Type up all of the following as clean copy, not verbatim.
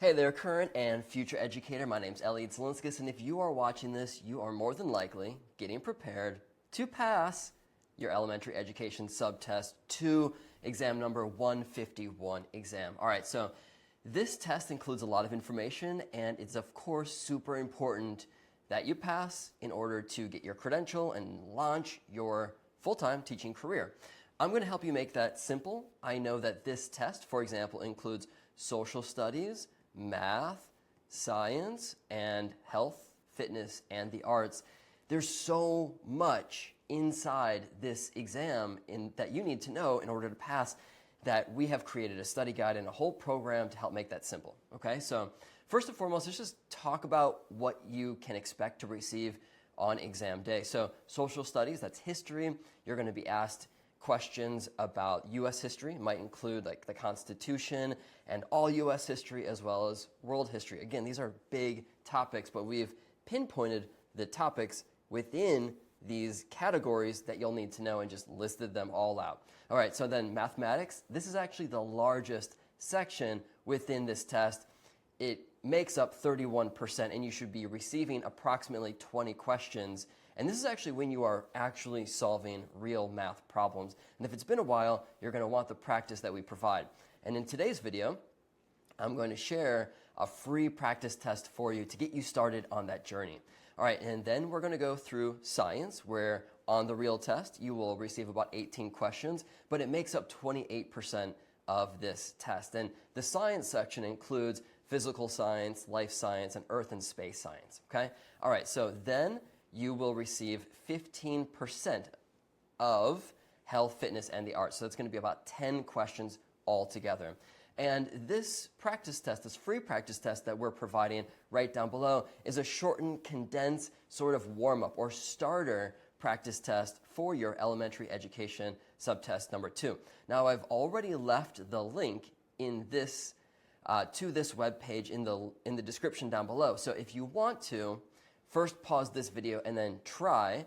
Hey there, current and future educator. My name's Elliot Zelinskas, and if you are watching this, you are more than likely getting prepared to pass your elementary education subtest 2 exam number 151 exam. All right, so this test includes a lot of information, and it's of course super important that you pass in order to get your credential and launch your full-time teaching career. I'm going to help you make that simple. I know that this test, for example, includes social studies, math, science, and health, fitness, and the arts. There's so much inside this exam that you need to know in order to pass that we have created a study guide and a whole program to help make that simple. Okay, so first and foremost, let's just talk about what you can expect to receive on exam day. So social studies, that's history. You're going to be asked questions about U.S. history. It might include like the Constitution and all U.S. history as well as world history. Again, these are big topics, but we've pinpointed the topics within these categories that you'll need to know and just listed them all out. All right, so then mathematics. This is actually the largest section within this test. It makes up 31%, and you should be receiving approximately 20 questions. And this is actually when you are actually solving real math problems. And if it's been a while, you're going to want the practice that we provide. And in today's video, I'm going to share a free practice test for you to get you started on that journey. All right, and then we're going to go through science, where on the real test, you will receive about 18 questions, but it makes up 28% of this test. And the science section includes physical science, life science, and earth and space science, okay? All right, so then you will receive 15% of health, fitness, and the arts. So it's going to be about 10 questions altogether. And this practice test, this free practice test that we're providing right down below, is a shortened, condensed sort of warm-up or starter practice test for your elementary education subtest number 2. Now, I've already left the link in this to this web page in the description down below. So if you want to, first pause this video and then try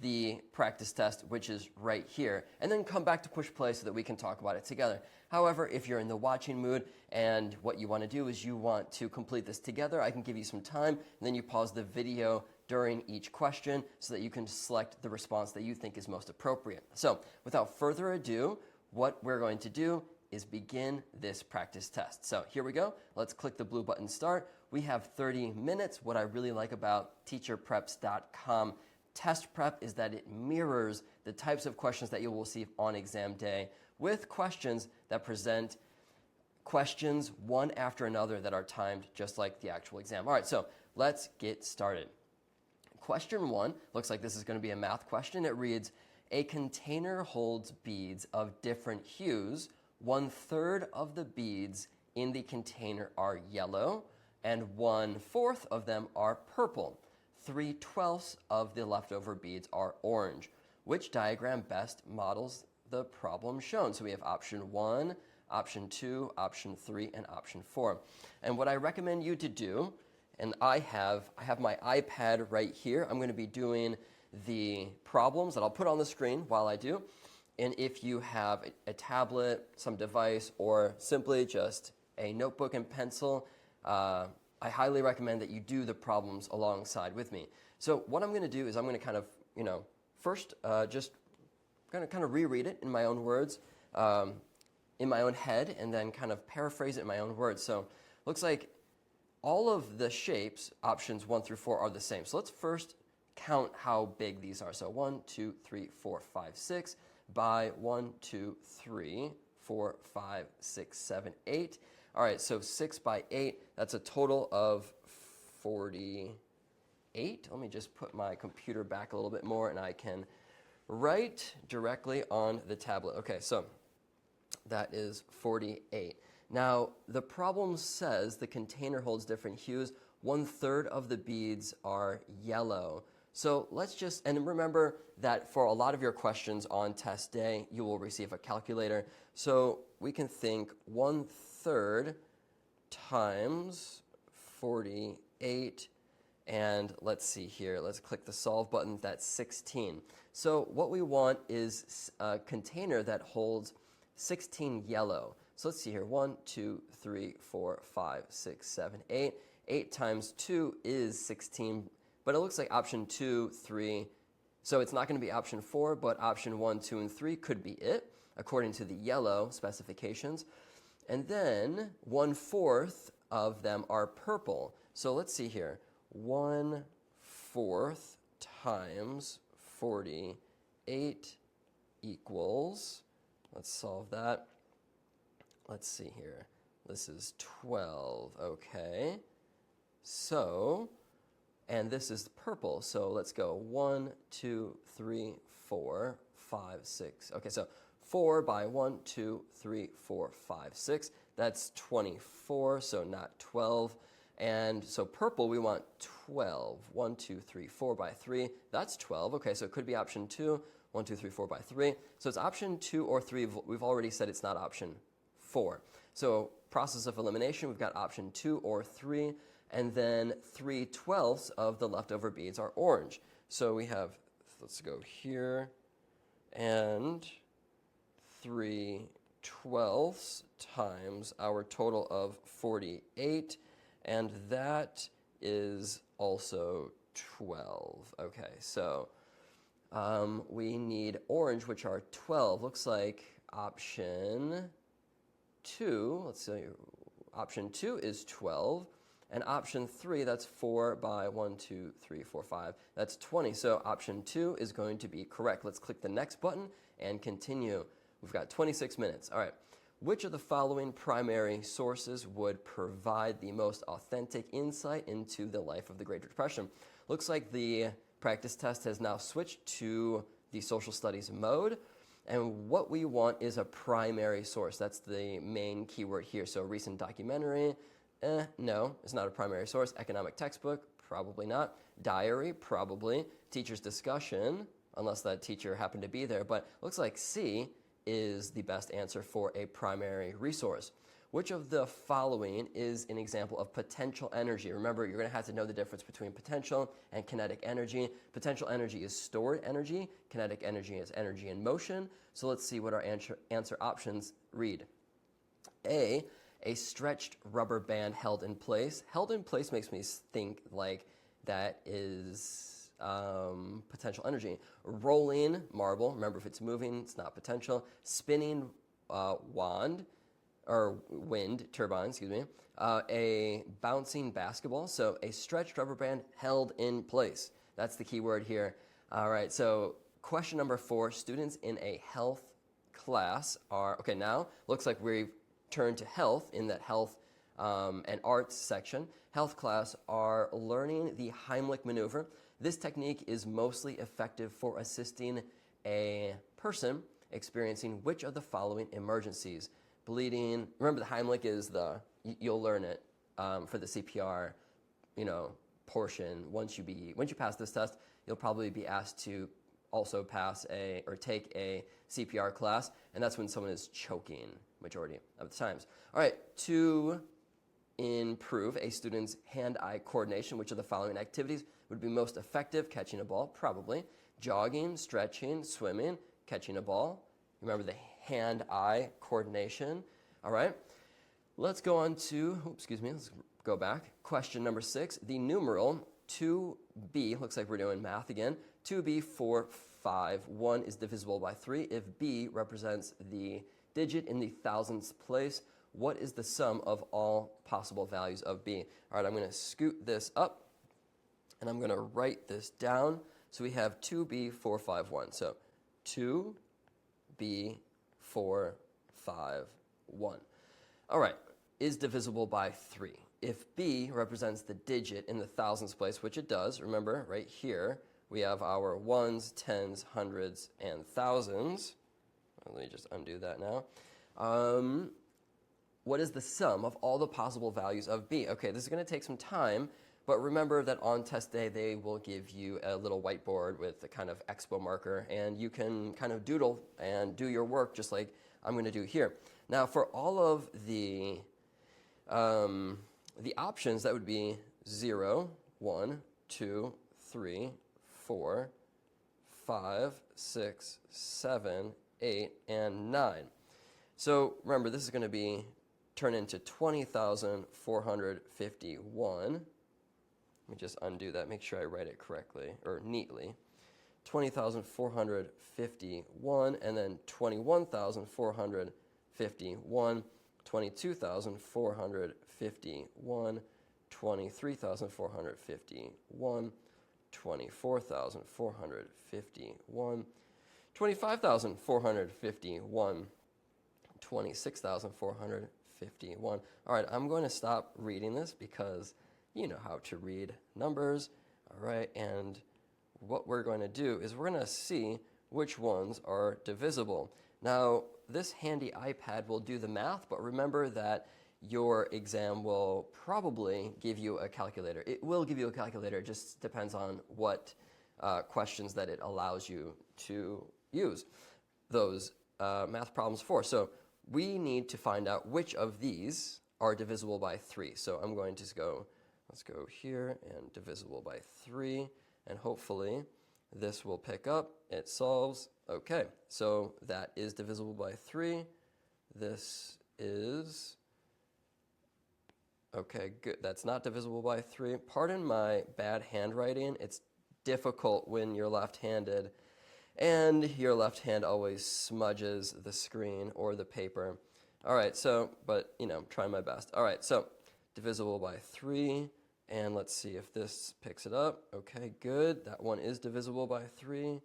the practice test, which is right here, and then come back to push play so that we can talk about it together. However, if you're in the watching mood and what you want to do is you want to complete this together, I can give you some time, and then you pause the video during each question so that you can select the response that you think is most appropriate. So without further ado, what we're going to do is begin this practice test. So here we go. Let's click the blue button start. We have 30 minutes. What I really like about teacherpreps.com test prep is that it mirrors the types of questions that you will receive on exam day, with questions that present questions one after another that are timed just like the actual exam. All right, so let's get started. Question 1 looks like this is going to be a math question. It reads, a container holds beads of different hues. 1/3 of the beads in the container are yellow, and 1/4 of them are purple. 3/12 of the leftover beads are orange. Which diagram best models the problem shown? So we have option 1, option 2, option 3, and option 4. And what I recommend you to do, and I have my iPad right here. I'm going to be doing the problems that I'll put on the screen while I do. And if you have a tablet, some device, or simply just a notebook and pencil, I highly recommend that you do the problems alongside with me. So what I'm going to do is I'm going to kind of, first just going to kind of reread it in my own words, in my own head, and then kind of paraphrase it in my own words. So looks like all of the shapes, options 1 through 4, are the same. So let's first count how big these are. So 1, 2, 3, 4, 5, 6 by 1, 2, 3, 4, 5, 6, 7, 8. All right, so 6 by 8, that's a total of 48. Let me just put my computer back a little bit more, and I can write directly on the tablet. Okay, so that is 48. Now, the problem says the container holds different hues. 1/3 of the beads are yellow. So let's just, and remember that for a lot of your questions on test day, you will receive a calculator. So we can think 1/3 times 48, and let's see here, let's click the solve button, that's 16. So what we want is a container that holds 16 yellow. So let's see here. 1, 2, 3, 4, 5, 6, 7, 8. 8 times 2 is 16, but it looks like option 2, 3. So it's not going to be option 4, but option 1, 2, and 3 could be it, according to the yellow specifications. And then 1/4 of them are purple. So let's see here. 1/4 times 48 equals, let's solve that. Let's see here. This is 12, okay. So, and this is purple, so let's go 1, 2, 3, 4, 5, 6. Okay, so 4 by 1, 2, 3, 4, 5, 6. That's 24, so not 12. And so purple, we want 12. 1, 2, 3, 4 by 3. That's 12. Okay, so it could be option 2. 1, 2, 3, 4 by 3. So it's option 2 or 3. We've already said it's not option 4. So process of elimination, we've got option 2 or 3. And then 3/12 of the leftover beads are orange. So we have, let's go here, and 3/12 times our total of 48, and that is also 12. Okay, so we need orange, which are 12. Looks like option 2, let's see, option 2 is 12. And option 3, that's 4 by 1, 2, 3, 4, 5. That's 20. So option 2 is going to be correct. Let's click the next button and continue. We've got 26 minutes. All right. Which of the following primary sources would provide the most authentic insight into the life of the Great Depression? Looks like the practice test has now switched to the social studies mode. And what we want is a primary source. That's the main keyword here. So recent documentary. No, it's not a primary source. Economic textbook, probably not. Diary, probably. Teacher's discussion, unless that teacher happened to be there. But looks like C is the best answer for a primary resource. Which of the following is an example of potential energy? Remember, you're going to have to know the difference between potential and kinetic energy. Potential energy is stored energy. Kinetic energy is energy in motion. So let's see what our answer options read. A stretched rubber band held in place. Held in place makes me think like that is potential energy. Rolling marble, remember if it's moving, it's not potential. Spinning wind turbine, excuse me. A bouncing basketball, so a stretched rubber band held in place. That's the key word here. All right, so question number 4, students in a health class are, okay, now looks like we've turn to health in that health and arts section. Health class are learning the Heimlich maneuver. This technique is mostly effective for assisting a person experiencing which of the following emergencies? Bleeding. Remember, the Heimlich is you'll learn it for the CPR, portion. Once you pass this test, you'll probably be asked to also take a CPR class, and that's when someone is choking majority of the times. All right, to improve a student's hand-eye coordination, which of the following activities would be most effective? Catching a ball, probably. Jogging, stretching, swimming, catching a ball. Remember the hand-eye coordination. All right, let's go on to, let's go back. Question number 6, the numeral 2b, looks like we're doing math again. 2b, 4, 5, 1 is divisible by 3. If b represents the digit in the thousandths place, what is the sum of all possible values of b? All right, I'm going to scoot this up, and I'm going to write this down. So we have 2b, 4, 5, 1. So 2b, 4, 5, 1. All right, is divisible by 3. If b represents the digit in the thousandths place, which it does, remember, right here, we have our ones, tens, hundreds, and thousands. Let me just undo that now. What is the sum of all the possible values of b? Okay, this is going to take some time, but remember that on test day, they will give you a little whiteboard with a kind of expo marker, and you can kind of doodle and do your work just like I'm going to do here. Now, for all of the options, that would be 0, 1, 2, 3, 4, 5, 6, 7, 8, and 9. So remember, this is going to be turned into 20,451. Let me just undo that, make sure I write it correctly, or neatly. 20,451, and then 21,451, 22,451, 23,451, 24,451, 25,451, 26,451. All right, I'm going to stop reading this because you know how to read numbers. All right, and what we're going to do is we're going to see which ones are divisible. Now, this handy iPad will do the math, but remember that your exam will probably give you a calculator. It will give you a calculator, it just depends on what questions that it allows you to use those math problems for. So we need to find out which of these are divisible by 3. So I'm going to go, let's go here and divisible by 3, and hopefully this will pick up. It solves. Okay, so that is divisible by 3. This is, okay, good. That's not divisible by 3. Pardon my bad handwriting. It's difficult when you're left-handed, and your left hand always smudges the screen or the paper. All right, so, but, you know, trying my best. All right, so divisible by 3, and let's see if this picks it up. Okay, good. That one is divisible by 3.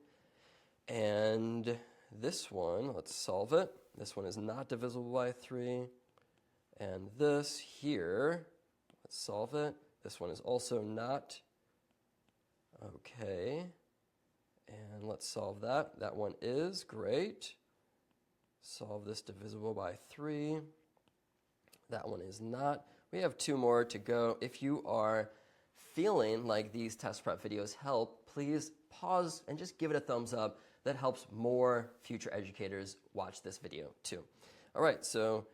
And this one, let's solve it. This one is not divisible by 3. And this here, let's solve it. This one is also not. Okay. And let's solve that. That one is great. Solve this divisible by 3. That one is not. We have 2 more to go. If you are feeling like these test prep videos help, please pause and just give it a thumbs up. That helps more future educators watch this video too. All right, so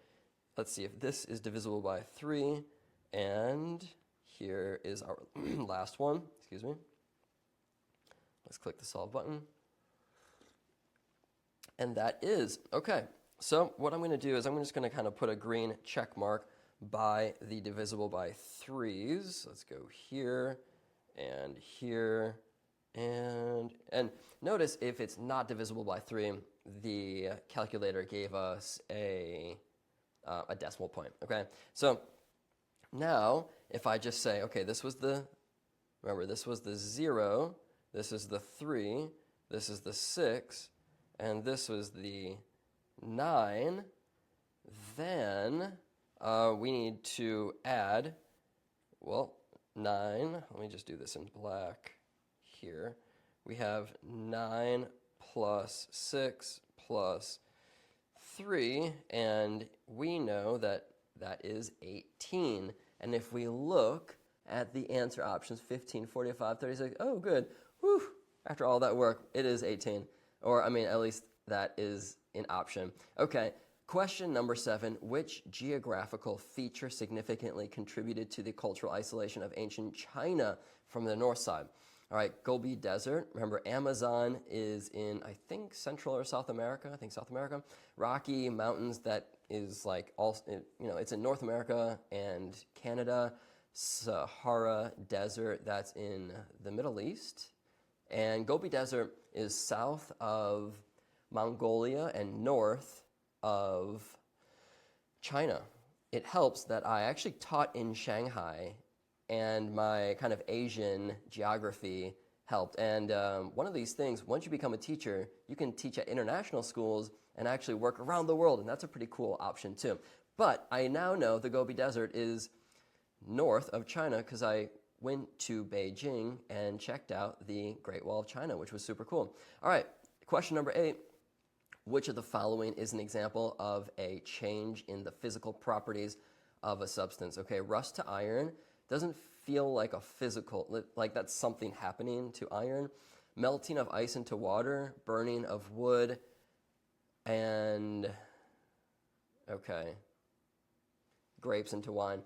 let's see if this is divisible by 3. And here is our last one. Excuse me. Let's click the solve button. And that is, okay. So what I'm going to do is I'm just going to kind of put a green check mark by the divisible by 3s. Let's go here and here. And notice if it's not divisible by 3, the calculator gave us a decimal point, okay? So now if I just say, okay, this was the 0, this is the 3, this is the 6, and this was the 9, then we need to add, well, 9, let me just do this in black here. We have 9 plus 6 plus 3, and we know that that is 18. And if we look at the answer options, 15, 45, 36, oh, good. Whew. After all that work, it is 18. Or, I mean, at least that is an option. Okay, question number 7. Which geographical feature significantly contributed to the cultural isolation of ancient China from the north side? All right, Gobi Desert. Remember, Amazon is in, I think, Central or South America. I think South America. Rocky Mountains, that is like, it's in North America and Canada. Sahara Desert, that's in the Middle East. And Gobi Desert is south of Mongolia and north of China. It helps that I actually taught in Shanghai, and my kind of Asian geography helped. And one of these things, once you become a teacher, you can teach at international schools and actually work around the world, and that's a pretty cool option too. But I now know the Gobi Desert is north of China because I went to Beijing and checked out the Great Wall of China, which was super cool. All right, question number 8. Which of the following is an example of a change in the physical properties of a substance? Okay, rust to iron doesn't feel like a physical, like that's something happening to iron. Melting of ice into water, burning of wood, and, okay, grapes into wine.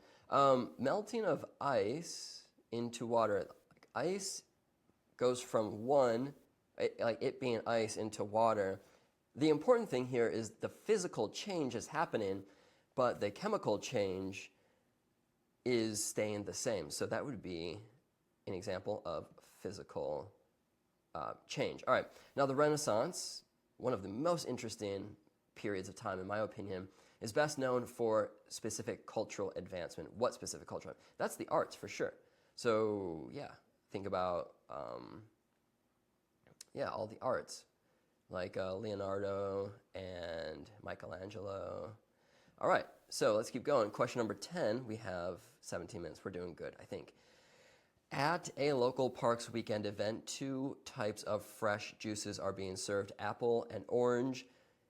Melting of ice into water. Ice goes from it being ice into water. the important thing here is the physical change is happening, but the chemical change is staying the same. So that would be an example of physical change. All right, now the Renaissance, one of the most interesting periods of time, in my opinion, is best known for specific cultural advancement. What specific cultural? That's the arts, for sure. So yeah, think about all the arts, like Leonardo and Michelangelo. All right, so let's keep going. Question number 10, we have 17 minutes. We're doing good, I think. At a local parks weekend event, 2 types of fresh juices are being served, apple and orange.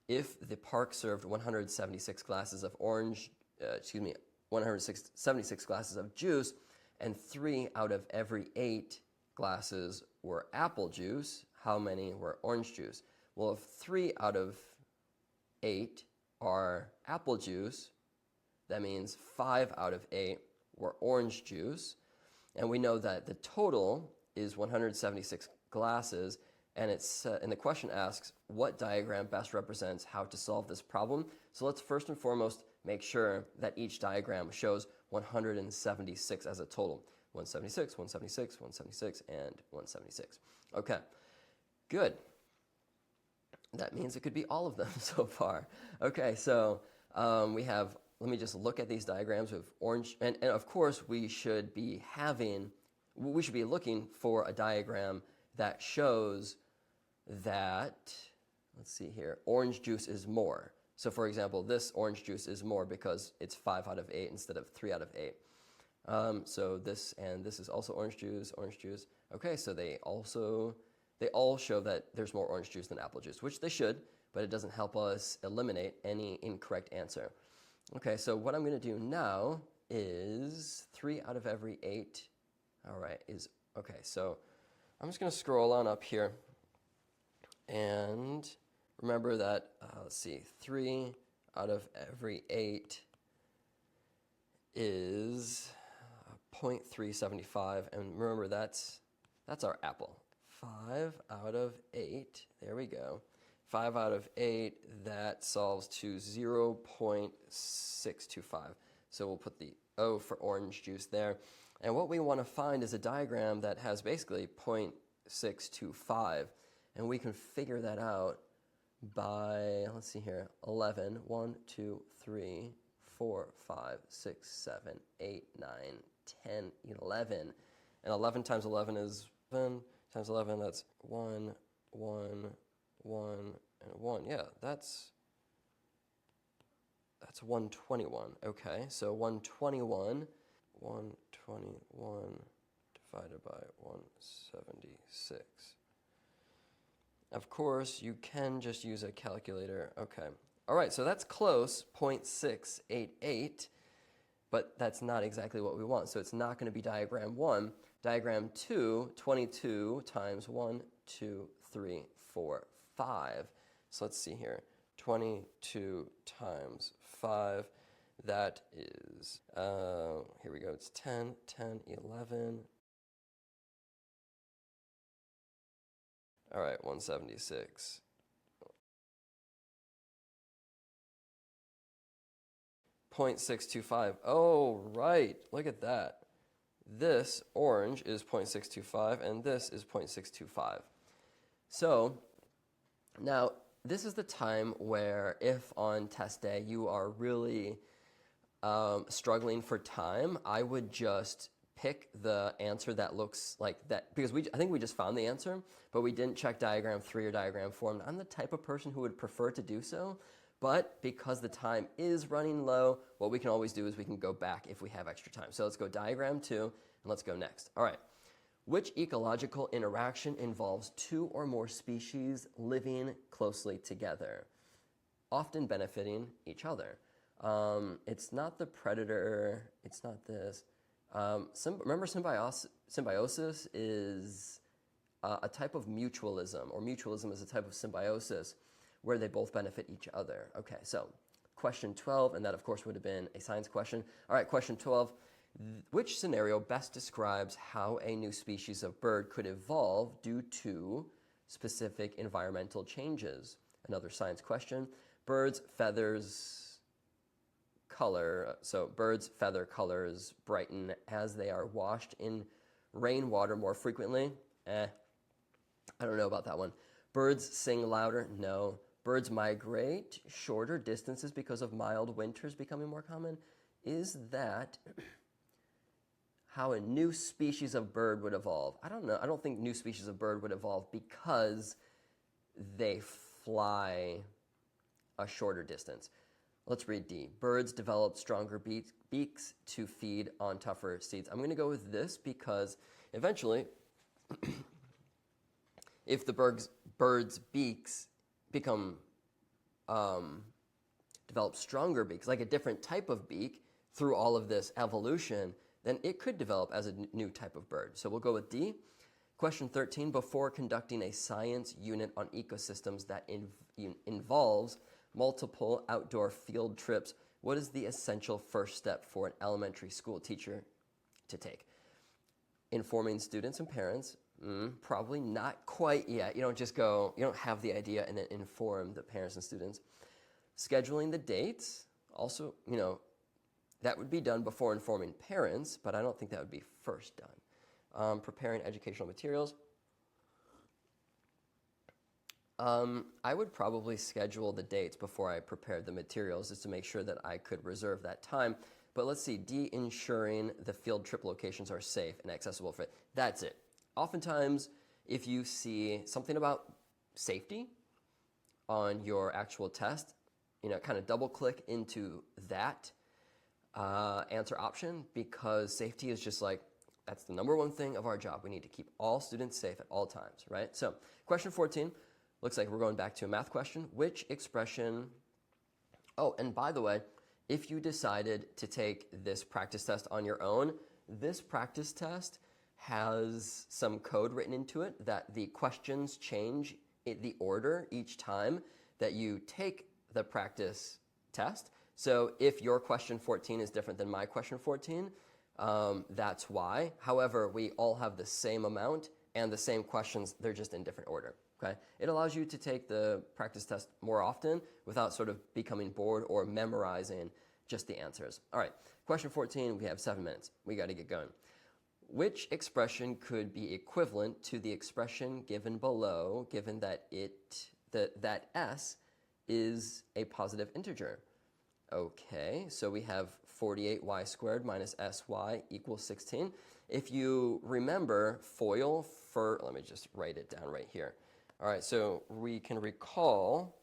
If the park served 176 glasses of 176 glasses of juice, and 3 out of every 8 glasses were apple juice, how many were orange juice? Well, if 3 out of 8 are apple juice, that means 5 out of 8 were orange juice. And we know that the total is 176 glasses, and the question asks, what diagram best represents how to solve this problem? So let's first and foremost make sure that each diagram shows 176 as a total. 176, 176, 176, and 176. Okay, good. That means it could be all of them so far. Okay, so we have, let me just look at these diagrams with orange, and of course we should be looking for a diagram that shows that, let's see here, orange juice is more. So for example, this orange juice is more because it's 5 out of 8 instead of 3 out of 8. So this and this is also orange juice, orange juice. Okay, so they all show that there's more orange juice than apple juice, which they should, but it doesn't help us eliminate any incorrect answer. Okay, so what I'm going to do now is 3 out of every 8. All right, okay, so I'm just going to scroll on up here. And remember that, let's see, 3 out of every 8 is 0.375. And remember, that's our apple. 5 out of 8, there we go. 5 out of 8, that solves to 0.625. So we'll put the O for orange juice there. And what we want to find is a diagram that has basically 0.625. And we can figure that out by, let's see here, 11. 1, 2, 3, 4, 5, 6, 7, 8, 9, 10, 11. And 11 times 11 is 7 times 11, that's 1, 1, 1, and 1. Yeah, that's 121. Okay, so 121 divided by 176. Of course, you can just use a calculator. Okay. All right, so that's close, 0.688, but that's not exactly what we want. So it's not going to be diagram 1. Diagram 2, 22 times 1, 2, 3, 4, 5. So let's see here. 22 times 5. That is, here we go, it's 10, 10, 11. All right, 176. .625. Oh, right, look at that. This orange is 0.625, and this is 0.625. So now this is the time where if on test day you are really struggling for time, I would just pick the answer that looks like that, because I think we just found the answer, but we didn't check diagram 3 or diagram 4. I'm the type of person who would prefer to do so, but because the time is running low, what we can always do is we can go back if we have extra time. So let's go diagram 2, and let's go next. All right. Which ecological interaction involves 2 or more species living closely together, often benefiting each other? It's not the predator. It's not this. Remember, symbiosis is a type of mutualism, or mutualism is a type of symbiosis where they both benefit each other. Okay, so question 12, and that of course would have been a science question. All right, question 12. Which scenario best describes how a new species of bird could evolve due to specific environmental changes? another science question. Birds' feathers color, so birds' feather colors brighten as they are washed in rainwater more frequently. I don't know about that one. Birds sing louder? No. Birds migrate shorter distances because of mild winters becoming more common? Is that how a new species of bird would evolve? I don't know. I don't think new species of bird would evolve because they fly a shorter distance. Let's read D. Birds develop stronger beaks to feed on tougher seeds. I'm going to go with this because eventually, if the bird's beaks become develop stronger beaks, like a different type of beak through all of this evolution, then it could develop as a new type of bird. So we'll go with D. Question 13, before conducting a science unit on ecosystems that involves multiple outdoor field trips, what is the essential first step for an elementary school teacher to take? Informing students and parents, probably not quite yet. You don't just go, you don't have the idea and then inform the parents and students. Scheduling the dates, also, that would be done before informing parents, but I don't think that would be first done. Preparing educational materials. I would probably schedule the dates before I prepared the materials just to make sure that I could reserve that time. But let's see, D, ensuring the field trip locations are safe and accessible for it. That's it. Oftentimes, if you see something about safety on your actual test, kind of double click into that answer option, because safety is just like, that's the number one thing of our job. We need to keep all students safe at all times, right? So question 14, looks like we're going back to a math question. Which expression, oh, and by the way, if you decided to take this practice test on your own, this practice test has some code written into it that the questions change the order each time that you take the practice test. So if your question 14 is different than my question 14, that's why. However, we all have the same amount and the same questions, they're just in different order. Okay? It allows you to take the practice test more often without sort of becoming bored or memorizing just the answers. All right, question 14, we have 7 minutes. We got to get going. Which expression could be equivalent to the expression given below, given that that s is a positive integer? Okay, so we have 48y squared minus sy equals 16. If you remember FOIL for, let me just write it down right here. All right, so we can recall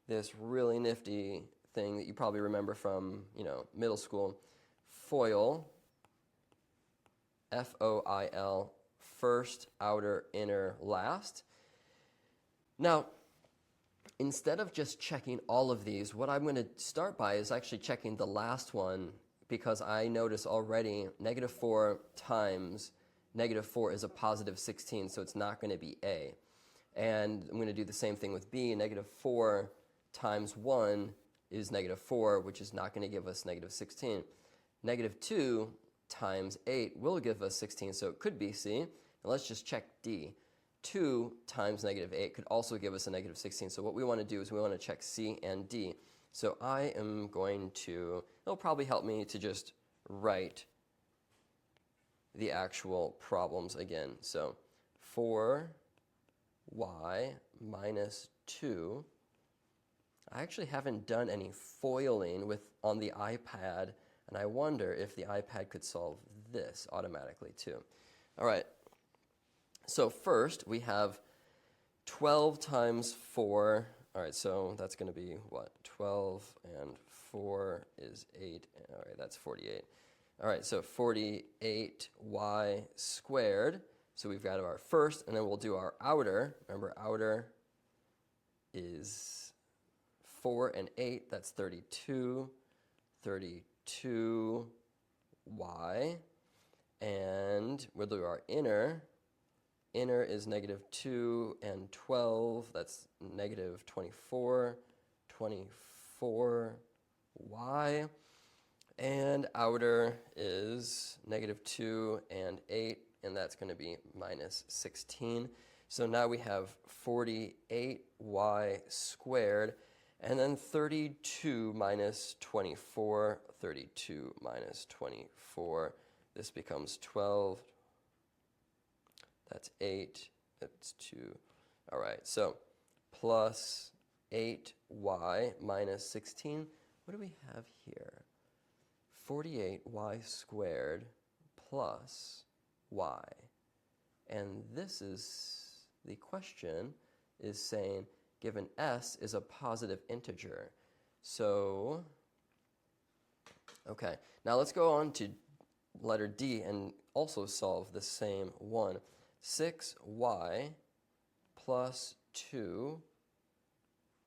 this really nifty thing that you probably remember from, middle school. FOIL, F-O-I-L, first, outer, inner, last. Now, instead of just checking all of these, what I'm going to start by is actually checking the last one, because I notice already -4 times -4 is a positive 16, so it's not going to be A. And I'm going to do the same thing with B. -4 times 1 is -4, which is not going to give us -16. -2 times 8 will give us 16, so it could be C. And let's just check D. 2 times -8 could also give us a -16. So what we want to do is we want to check C and D. So I am going to, it'll probably help me to just write the actual problems again. So 4y minus 2. I actually haven't done any foiling on the iPad, and I wonder if the iPad could solve this automatically too. All right. So first, we have 12 times 4. All right, so that's going to be what? 12 and 4 is 8. All right, that's 48. All right, so 48y squared. So we've got our first, and then we'll do our outer. Remember, outer is 4 and 8. That's 32. 32y. And we'll do our inner. Inner is -2 and 12. That's -24. 24y. And outer is -2 and 8. And that's going to be -16. So now we have 48y squared, and then 32 minus 24, 32 minus 24. This becomes 12. That's 8. That's 2. All right, so plus 8y minus 16. What do we have here? 48y squared plus y. And this is, the question is saying, given s is a positive integer. So, okay, now let's go on to letter D and also solve the same one. 6y plus 2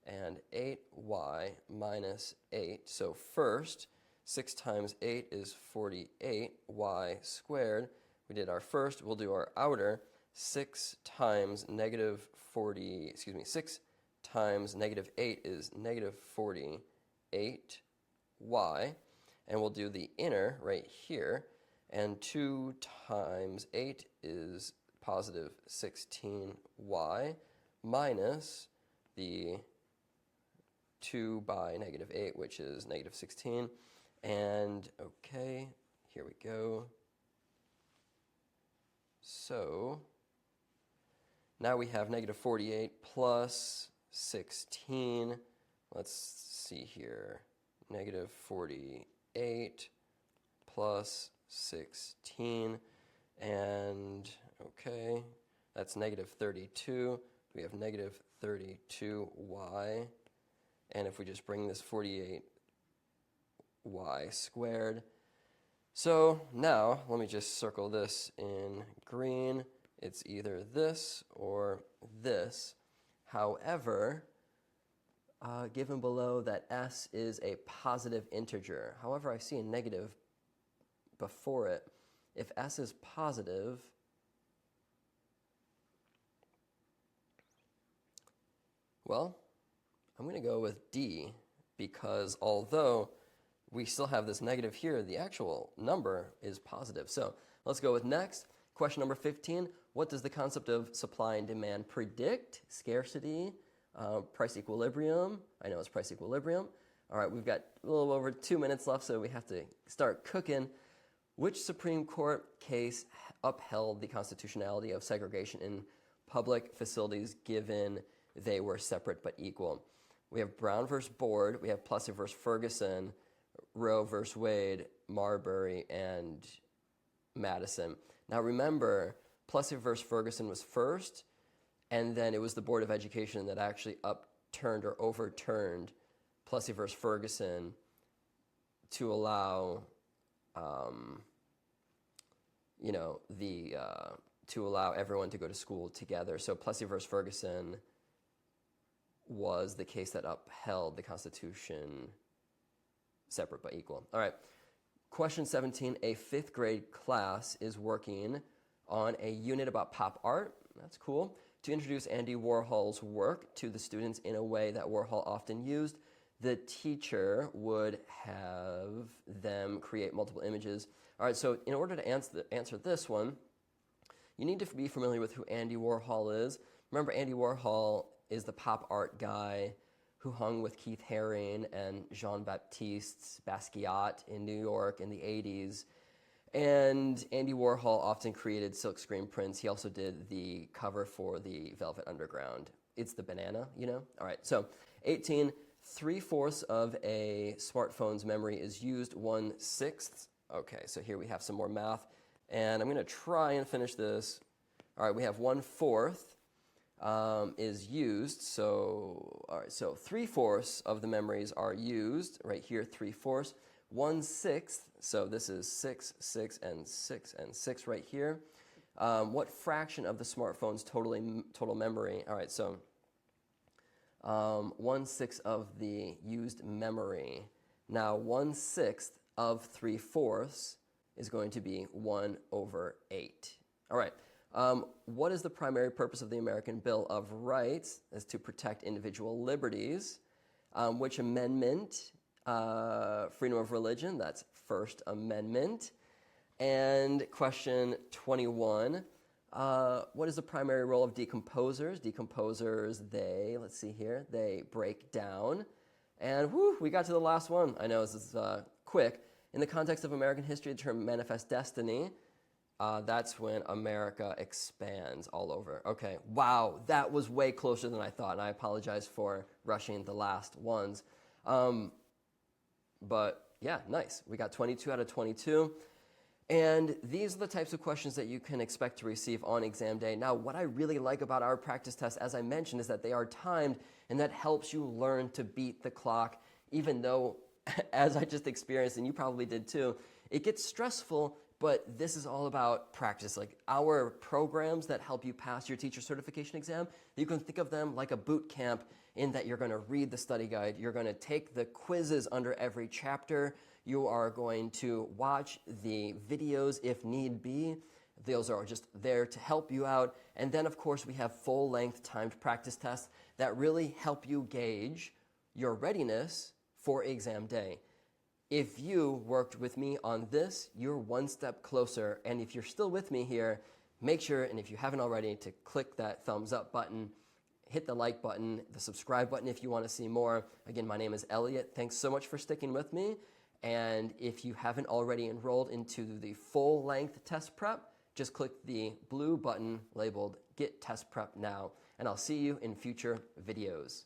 and 8y minus 8. So first, 6 times 8 is 48y squared. We did our first, we'll do our outer. 6 times negative 8 is negative 48y. And we'll do the inner right here. And 2 times 8 is positive 16y minus the 2 by negative 8, which is negative 16. And okay, here we go. So now we have negative 48 plus 16. Let's see here. Negative 48 plus 16. And okay, that's negative 32. We have negative 32y. And if we just bring this 48y squared. So now, let me just circle this in green. It's either this or this. However, given below that s is a positive integer. However, I see a negative before it. If s is positive, well, I'm going to go with D, because although we still have this negative here, the actual number is positive. So let's go with next. Question number 15. What does the concept of supply and demand predict? Scarcity, price equilibrium. I know it's price equilibrium. All right, we've got a little over 2 minutes left, so we have to start cooking. Which Supreme Court case upheld the constitutionality of segregation in public facilities given they were separate but equal? We have Brown versus Board, we have Plessy versus Ferguson, Roe versus Wade, Marbury, and Madison. Now remember, Plessy versus Ferguson was first, and then it was the Board of Education that actually upturned or overturned Plessy versus Ferguson to allow, to allow everyone to go to school together. So Plessy versus Ferguson was the case that upheld the Constitution separate but equal. All right. Question 17. A 5th grade class is working on a unit about pop art. That's cool. To introduce Andy Warhol's work to the students in a way that Warhol often used, the teacher would have them create multiple images. All right, so in order to answer this one, you need to be familiar with who Andy Warhol is. Remember, Andy Warhol is the pop art guy who hung with Keith Haring and Jean-Baptiste Basquiat in New York in the 80s. And Andy Warhol often created silkscreen prints. He also did the cover for the Velvet Underground. It's the banana, you know? All right, so 18, 3/4 of a smartphone's memory is used, 1/6. Okay, so here we have some more math. And I'm going to try and finish this. All right, we have 1/4 is used. So, all right, so 3/4 of the memories are used. Right here, 3/4. 1/6, so this is 6, 6, and 6, and 6 right here. What fraction of the smartphone's total memory? All right, so 1/6 of the used memory. Now, 1/6 of 3/4 is going to be 1/8. All right. What is the primary purpose of the American Bill of Rights? Is to protect individual liberties. Which amendment? Freedom of religion, that's First Amendment. And question 21, What is the primary role of decomposers? Decomposers, let's see here, they break down. And whew, we got to the last one. I know this is quick. In the context of American history, the term manifest destiny, that's when America expands all over. Okay, wow, that was way closer than I thought, and I apologize for rushing the last ones. But yeah, nice. We got 22 out of 22. And these are the types of questions that you can expect to receive on exam day. Now, what I really like about our practice tests, as I mentioned, is that they are timed, and that helps you learn to beat the clock, even though, as I just experienced, and you probably did too, it gets stressful, but this is all about practice. Like our programs that help you pass your teacher certification exam, you can think of them like a boot camp in that you're going to read the study guide, you're going to take the quizzes under every chapter, you are going to watch the videos if need be. Those are just there to help you out. And then, of course, we have full-length timed practice tests that really help you gauge your readiness for exam day. If you worked with me on this, you're one step closer. And if you're still with me here, make sure, and if you haven't already, to click that thumbs up button, hit the like button, the subscribe button if you want to see more. Again, my name is Elliot. Thanks so much for sticking with me. And if you haven't already enrolled into the full-length test prep, just click the blue button labeled Get Test Prep Now. And I'll see you in future videos.